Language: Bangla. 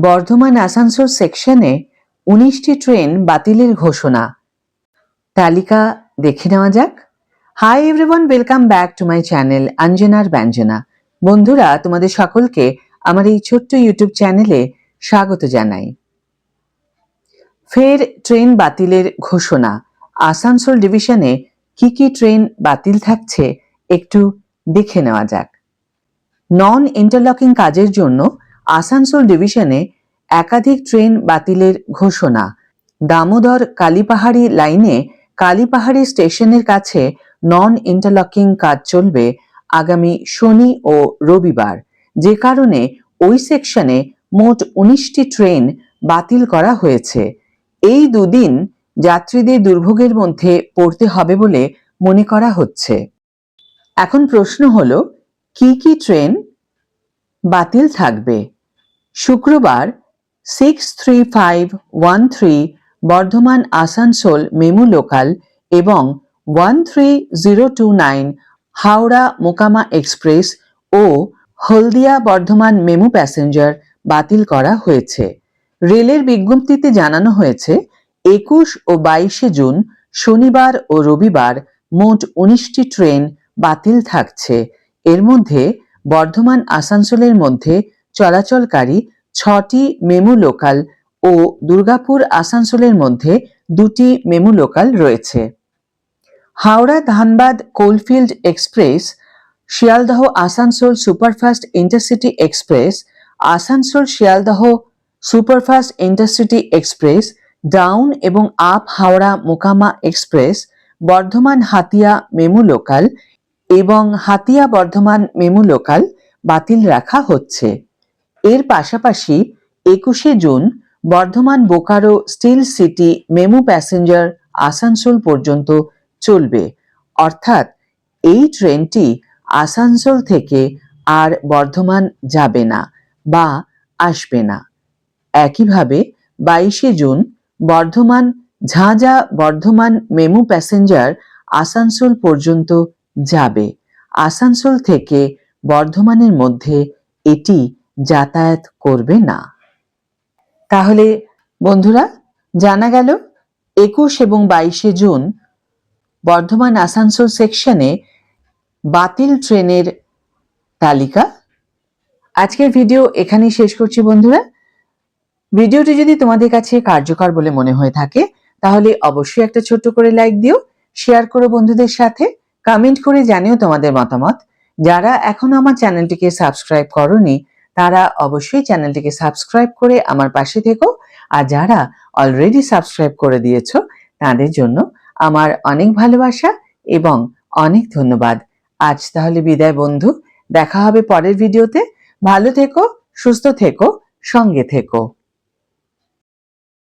বর্ধমান আসানসোল সেকশনে 19টি ট্রেন বাতিলের ঘোষণা। তালিকা দেখে নেওয়া যাক। Hi everyone, welcome back to my channel অঞ্জনার ব্যঞ্জনা। বন্ধুরা, তোমাদের সকলকে আমার এই ছোট্ট ইউটিউব চ্যানেলে স্বাগত জানাই। ফের ট্রেন বাতিলের ঘোষণা। আসানসোল ডিভিশনে কি কি ট্রেন বাতিল থাকছে একটু দেখে নেওয়া যাক। নন ইন্টারলকিং কাজের জন্য আসানসোল ডিভিশনে একাধিক ট্রেন বাতিলের ঘোষণা। দামোদর কালীপাহাড়ি লাইনে কালীপাহাড়ি স্টেশনের কাছে নন ইন্টারলকিং কাজ চলবে আগামী শনি ও রবিবার, যে কারণে ওই সেকশনে মোট 19টি ট্রেন বাতিল করা হয়েছে। এই দুদিন যাত্রীদের দুর্ভোগের মধ্যে পড়তে হবে বলে মনে করা হচ্ছে। এখন প্রশ্ন হলো, কি কি ট্রেন বাতিল থাকবে? শুক্রবার 63513 বর্ধমান আসানসোল মেমু লোকাল এবং 13029 হাওড়া মোকামা এক্সপ্রেস ও হলদিয়া বর্ধমান মেমু প্যাসেঞ্জার বাতিল করা হয়েছে। রেলের বিজ্ঞপ্তিতে জানানো হয়েছে 21 ও 22 জুন শনিবার ও রবিবার মোট 19টি ট্রেন বাতিল থাকছে। এর মধ্যে বর্ধমান আসানসোলের মধ্যে চলাচলকারী 6টি মেমু লোকাল ও দুর্গাপুর আসানসোলের মধ্যে 2টি মেমু লোকাল রয়েছে। Howrah Dhanbad coalfield express, Sealdah Asansol superfast intercity express, Asansol Sealdah superfast intercity express, down এবং up Howrah Mokama express, Bardhaman Hatia MEMU local এবং হাতিয়া বর্ধমান মেমু লোকাল বাতিল রাখা হচ্ছে। এর পাশাপাশি 21 June Bardhaman Bokaro still city MEMU passenger Asansol পর্যন্ত চলবে, অর্থাৎ এই ট্রেনটি আসানসোল থেকে আর বর্ধমান যাবে না বা আসবে না। একইভাবে 22 জুন বর্ধমান ঝাঁঝা বর্ধমান মেমু প্যাসেঞ্জার আসানসোল পর্যন্ত যাবে। আসানসোল থেকে বর্ধমানের মধ্যে এটি যাতায়াত করবে না। তাহলে বন্ধুরা, জানা গেল 21 এবং 22 জুন বর্ধমান আসানসোল সেকশনে বাতিল ট্রেনের তালিকা। আজকের ভিডিও এখানেই শেষ করছি বন্ধুরা। ভিডিওটি যদি তোমাদের কাছে কার্যকর বলে মনে হয়ে থাকে তাহলে অবশ্যই একটা ছোট্ট করে লাইক দিও, শেয়ার করো বন্ধুদের সাথে, কমেন্ট করে জানিও তোমাদের মতামত। যারা এখনো আমার চ্যানেলটিকে সাবস্ক্রাইব করোনি তারা অবশ্যই চ্যানেলটিকে সাবস্ক্রাইব করে আমার পাশে থেকো, আর যারা অলরেডি সাবস্ক্রাইব করে দিয়েছো তাদের জন্য আমার অনেক ভালোবাসা এবং অনেক ধন্যবাদ। আজ তাহলে বিদায় বন্ধু, দেখা হবে পরের ভিডিওতে। ভালো থেকো, সুস্থ থেকো, সঙ্গে থেকো।